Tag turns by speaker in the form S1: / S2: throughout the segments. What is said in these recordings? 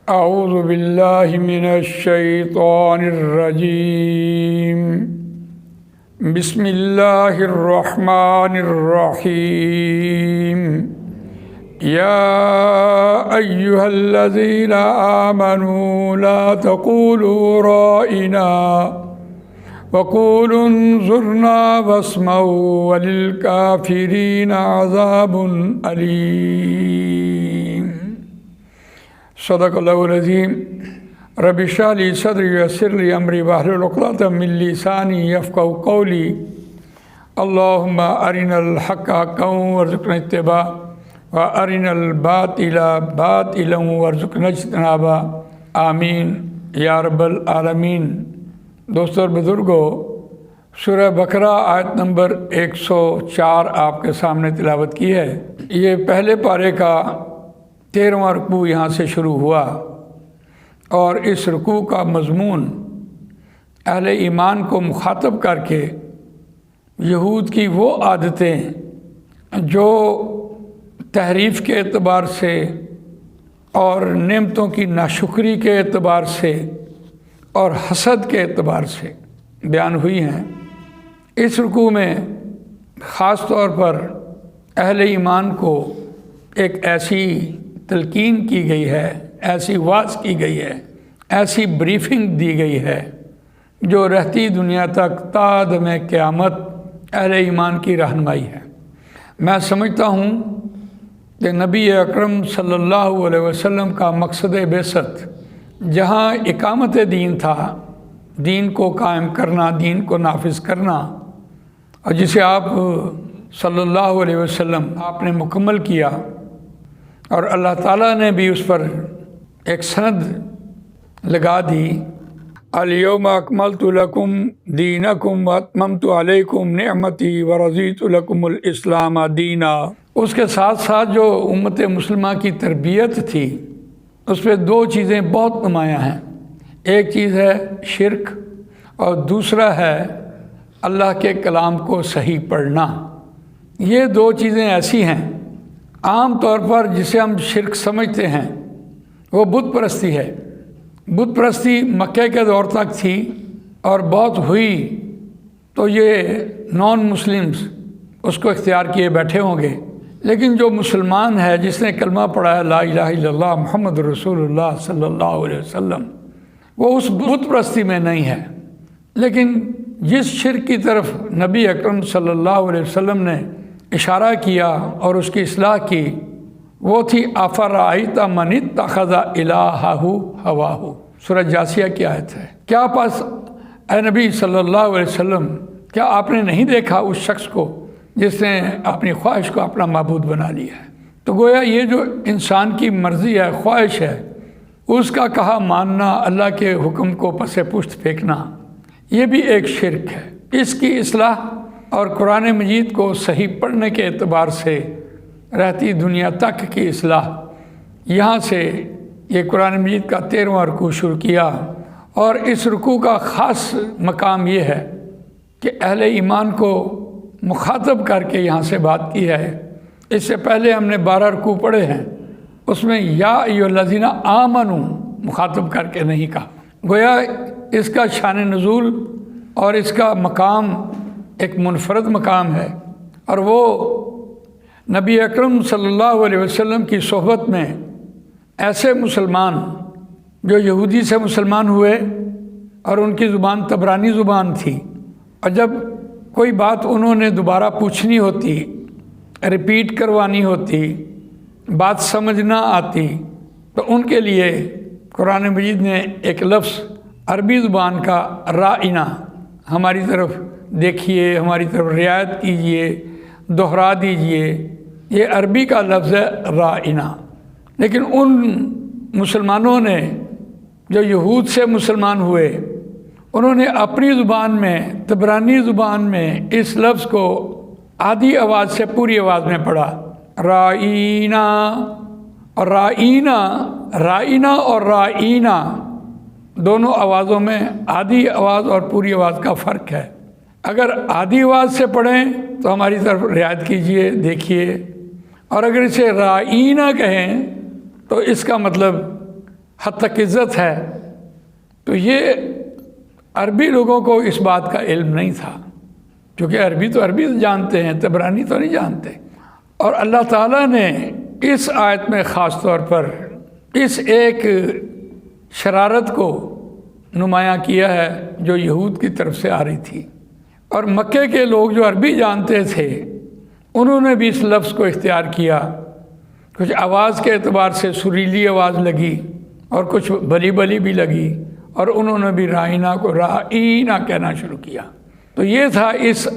S1: اعوذ باللہ من الشیطان الرجیم بسم اللہ الرحمن الرحیم یا ایہا الذین آمنوا لا تقولوا رائنا وقولوا انظرنا واسمعوا وللکافرین عذاب علیم۔ صدق اللہ العظیم۔ رب اشرح لی صدری ویسر لی امری واحلل عقدۃ من لسانی یفقہوا قولی۔ اللہم ارنا الحق حقا وارزقنا اتباعہ وارنا الباطل باطلا وارزقنا اجتنابہ، آمین یا رب العالمین۔ دوستو اور بزرگوں، سورہ بقرہ آیت نمبر 104 آپ کے سامنے تلاوت کی ہے۔ یہ پہلے پارے کا 13واں رکوع یہاں سے شروع ہوا، اور اس رکوع کا مضمون اہل ایمان کو مخاطب کر کے یہود کی وہ عادتیں جو تحریف کے اعتبار سے اور نعمتوں کی ناشکری کے اعتبار سے اور حسد کے اعتبار سے بیان ہوئی ہیں، اس رکوع میں خاص طور پر اہل ایمان کو ایک ایسی تلقین کی گئی ہے، ایسی واعظ کی گئی ہے، ایسی بریفنگ دی گئی ہے جو رہتی دنیا تک تا دم قیامت اہل ایمان کی رہنمائی ہے۔ میں سمجھتا ہوں کہ نبی اکرم صلی اللہ علیہ وسلم کا مقصد بعثت جہاں اقامت دین تھا، دین کو قائم کرنا، دین کو نافذ کرنا، اور جسے آپ صلی اللہ علیہ وسلم آپ نے مکمل کیا، اور اللہ تعالیٰ نے بھی اس پر ایک سند لگا دی، الیوم اکملت لکم دینکم واتممت علیکم نعمتی ورضیت لکم الاسلام دینا۔ اس کے ساتھ ساتھ جو امت مسلمہ کی تربیت تھی، اس پہ دو چیزیں بہت نمایاں ہیں۔ ایک چیز ہے شرک، اور دوسرا ہے اللہ کے کلام کو صحیح پڑھنا۔ یہ دو چیزیں ایسی ہیں، عام طور پر جسے ہم شرک سمجھتے ہیں وہ بت پرستی ہے۔ بت پرستی مکہ کے دور تک تھی، اور بہت ہوئی تو یہ نان مسلمز اس کو اختیار کیے بیٹھے ہوں گے، لیکن جو مسلمان ہے جس نے کلمہ پڑھا ہے لا الہ الا اللہ محمد رسول اللہ صلی اللہ علیہ وسلم، وہ اس بت پرستی میں نہیں ہے۔ لیکن جس شرک کی طرف نبی اکرم صلی اللہ علیہ وسلم نے اشارہ کیا اور اس کی اصلاح کی، وہ تھی افرأیت من اتخذ الہہ ہواہ، سورہ جاثیہ کی آیت ہے۔ کیا پس اے نبی صلی اللہ علیہ وسلم، کیا آپ نے نہیں دیکھا اس شخص کو جس نے اپنی خواہش کو اپنا معبود بنا لیا ہے؟ تو گویا یہ جو انسان کی مرضی ہے، خواہش ہے، اس کا کہا ماننا، اللہ کے حکم کو پس پشت پھینکنا، یہ بھی ایک شرک ہے۔ اس کی اصلاح اور قرآن مجید کو صحیح پڑھنے کے اعتبار سے رہتی دنیا تک کی اصلاح، یہاں سے یہ قرآن مجید کا 13واں رکوع شروع کیا، اور اس رکوع کا خاص مقام یہ ہے کہ اہل ایمان کو مخاطب کر کے یہاں سے بات کی ہے۔ اس سے پہلے ہم نے 12 رکوع پڑھے ہیں، اس میں یا ایھا الذین آمنوا مخاطب کر کے نہیں کہا۔ گویا اس کا شان نزول اور اس کا مقام ایک منفرد مقام ہے، اور وہ نبی اکرم صلی اللہ علیہ وسلم کی صحبت میں ایسے مسلمان جو یہودی سے مسلمان ہوئے، اور ان کی زبان طبرانی زبان تھی، اور جب کوئی بات انہوں نے دوبارہ پوچھنی ہوتی، ریپیٹ کروانی ہوتی، بات سمجھ نہ آتی، تو ان کے لیے قرآن مجید نے ایک لفظ عربی زبان کا رائنا، ہماری طرف دیکھیے، ہماری طرف رعایت کیجئے، دہرا دیجئے، یہ عربی کا لفظ ہے رائنا۔ لیکن ان مسلمانوں نے جو یہود سے مسلمان ہوئے، انہوں نے اپنی زبان میں، طبرانی زبان میں اس لفظ کو آدھی آواز سے پوری آواز میں پڑھا، رائنا۔ اور رائنا، رائنا اور رائنا دونوں آوازوں میں آدھی آواز اور پوری آواز کا فرق ہے۔ اگر آدھی آواز سے پڑھیں تو ہماری طرف رعایت کیجئے، دیکھیے، اور اگر اسے رائنا کہیں تو اس کا مطلب حد تک عزت ہے، تو یہ عربی لوگوں کو اس بات کا علم نہیں تھا، کیونکہ عربی تو عربی جانتے ہیں، تبرانی تو نہیں جانتے۔ اور اللہ تعالیٰ نے اس آیت میں خاص طور پر اس ایک شرارت کو نمایاں کیا ہے جو یہود کی طرف سے آ رہی تھی، اور مکے کے لوگ جو عربی جانتے تھے انہوں نے بھی اس لفظ کو اختیار کیا۔ کچھ آواز کے اعتبار سے سریلی آواز لگی اور کچھ بلی بلی بھی لگی، اور انہوں نے بھی رائنا کو رائنا کہنا شروع کیا۔ تو یہ تھا اس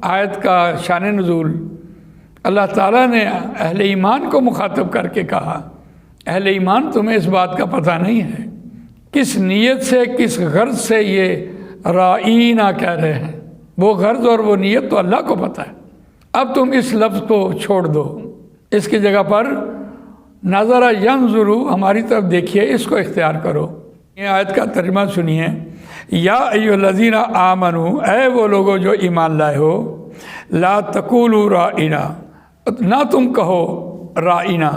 S1: آیت کا شان نزول۔ اللہ تعالیٰ نے اہل ایمان کو مخاطب کر کے کہا، اہل ایمان تمہیں اس بات کا پتہ نہیں ہے کس نیت سے، کس غرض سے یہ رائنا کہہ رہے ہیں، وہ غرض اور وہ نیت تو اللہ کو پتہ ہے۔ اب تم اس لفظ کو چھوڑ دو، اس کی جگہ پر نظر ینظرو ہماری طرف دیکھیے، اس کو اختیار کرو۔ یہ آیت کا ترجمہ سنیے، یا ایھا الذین آمنو، اے وہ لوگوں جو ایمان لائے ہو، لا تقولوا رائنا، نہ تم کہو رائنا،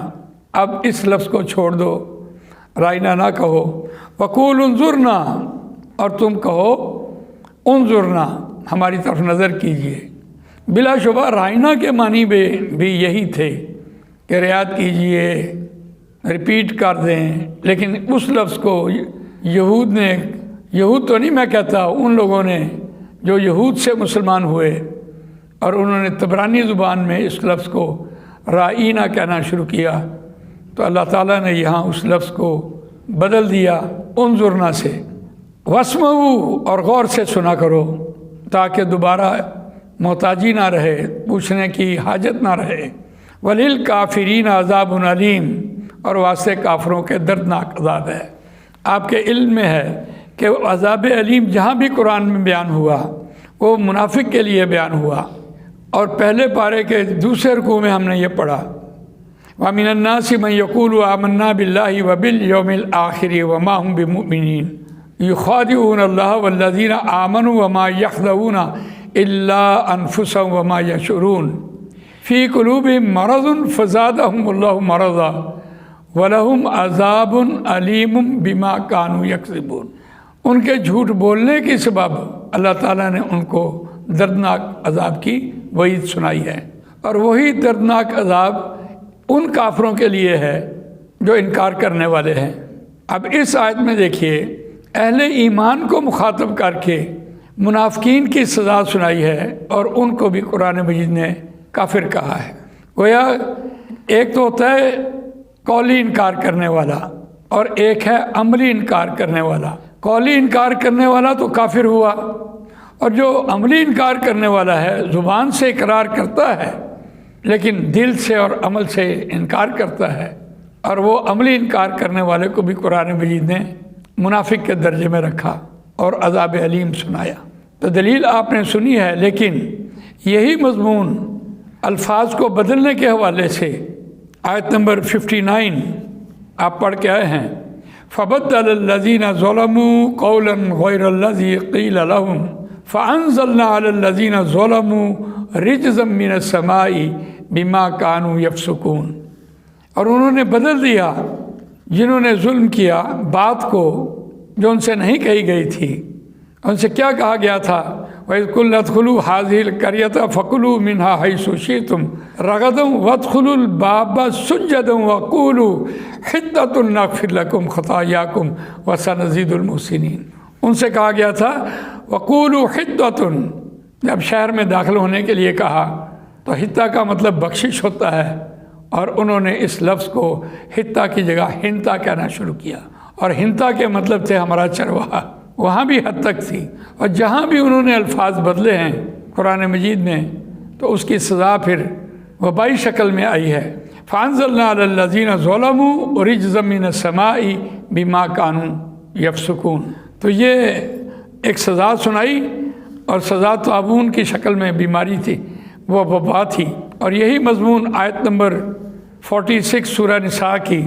S1: اب اس لفظ کو چھوڑ دو، رائنا نہ کہو، وقولوا انظرنا، اور تم کہو انظرنا، ہماری طرف نظر کیجیے۔ بلا شبہ رائنا کے معنی بھی یہی تھے کہ رعایت کیجیے، ریپیٹ کر دیں، لیکن اس لفظ کو یہود تو نہیں میں کہتا، ان لوگوں نے جو یہود سے مسلمان ہوئے اور انہوں نے تبرانی زبان میں اس لفظ کو رائنا کہنا شروع کیا، تو اللہ تعالیٰ نے یہاں اس لفظ کو بدل دیا انظرنا سے۔ واسمعوا، اور غور سے سنا کرو تاکہ دوبارہ محتاجی نہ رہے، پوچھنے کی حاجت نہ رہے۔ وللکافرین عذاب علیم، اور واسطے کافروں کے دردناک عذاب ہے۔ آپ کے علم میں ہے کہ عذاب علیم جہاں بھی قرآن میں بیان ہوا وہ منافق کے لیے بیان ہوا، اور پہلے پارے کے دوسرے رکوع میں ہم نے یہ پڑھا، وَمِنَ النَّاسِ مَن يَقُولُ آمَنَّا بِاللَّهِ وَبِالْيَوْمِ الْآخِرِ وَمَا هُمْ بِمُؤْمِنِينَ يُخَادِعُونَ اللَّهَ وَالَّذِينَ آمَنُوا وَمَا يَخْدَعُونَ إِلَّا أَنفُسَهُمْ وَمَا يَشْعُرُونَ فِي قُلُوبِهِم مَّرَضٌ فَزَادَهُمُ اللَّهُ مَرَضًا وَلَهُمْ عَذَابٌ أَلِيمٌ بِمَا كَانُوا يَكْذِبُونَ۔ ان کے جھوٹ بولنے کی سبب اللہ تعالیٰ نے ان کو دردناک عذاب کی وعید سنائی ہے، اور وہی دردناک عذاب ان کافروں کے لیے ہے جو انکار کرنے والے ہیں۔ اب اس آیت میں دیکھیے، اہل ایمان کو مخاطب کر کے منافقین کی سزا سنائی ہے، اور ان کو بھی قرآن مجید نے کافر کہا ہے۔ گویا ایک تو ہوتا ہے قولی انکار کرنے والا، اور ایک ہے عملی انکار کرنے والا۔ قولی انکار کرنے والا تو کافر ہوا، اور جو عملی انکار کرنے والا ہے زبان سے اقرار کرتا ہے لیکن دل سے اور عمل سے انکار کرتا ہے، اور وہ عملی انکار کرنے والے کو بھی قرآن مجید نے منافق کے درجے میں رکھا اور عذاب علیم سنایا۔ تو دلیل آپ نے سنی ہے، لیکن یہی مضمون الفاظ کو بدلنے کے حوالے سے آیت نمبر 59 آپ پڑھ کے آئے ہیں، فَبَدَّلَ الَّذِينَ ظَلَمُوا قَوْلًا غَيْرَ الَّذِي قِيلَ لَهُمْ فَأَنزَلْنَا عَلَى الَّذِينَ ظَلَمُوا رِجْزًا مِّنَ السَّمَاءِ بِمَا كَانُوا يَفْسُقُونَ، اور انہوں نے بدل دیا، جنہوں نے ظلم کیا، بات کو جو ان سے نہیں کہی گئی تھی۔ ان سے کیا کہا گیا تھا؟ وَإِذْ قُلْنَا ادْخُلُوا هَٰذِهِ الْقَرْيَةَ فَكُلُوا مِنْهَا حَيْثُ شِئْتُمْ رَغَدًا وَادْخُلُوا الْبَابَ سُجَّدًا وَقُولُوا حِطَّةٌ نَغْفِرْ لَكُمْ خَطَايَاكُمْ وَسَنَزِيدُ الْمُحْسِنِينَ۔ ان سے کہا گیا تھا وَقُولُوا حِطَّةٌ، جب شہر میں داخل ہونے کے لیے کہا تو حِطّہ کا مطلب بخشش ہوتا ہے، اور انہوں نے اس لفظ کو حِطّہ کی جگہ ہنتا کہنا شروع کیا، اور ہنتا کے مطلب تھے ہمارا چرواہا۔ وہاں بھی حد تک تھی، اور جہاں بھی انہوں نے الفاظ بدلے ہیں قرآن مجید میں تو اس کی سزا پھر وبائی شکل میں آئی ہے۔ فَأَنزَلْنَا عَلَى الَّذِينَ ظَلَمُوا رِجْزًا مِّنَ السَّمَاءِ بِمَا كَانُوا يَفْسُقُونَ۔ تو یہ ایک سزا سنائی، اور سزا طاعون کی شکل میں بیماری تھی، وہ وبا تھی، اور یہی مضمون آیت نمبر 46 سورہ نساء کی،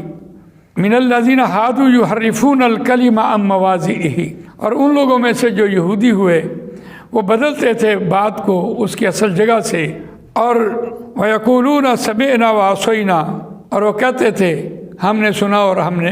S1: من الذین ہادوا یحرفون الکلم عن مواضعہ، اور ان لوگوں میں سے جو یہودی ہوئے وہ بدلتے تھے بات کو اس کی اصل جگہ سے، اور وَيَقُولُونَ سَمِعْنَا وَعَصَيْنَا، اور وہ کہتے تھے ہم نے سنا اور ہم نے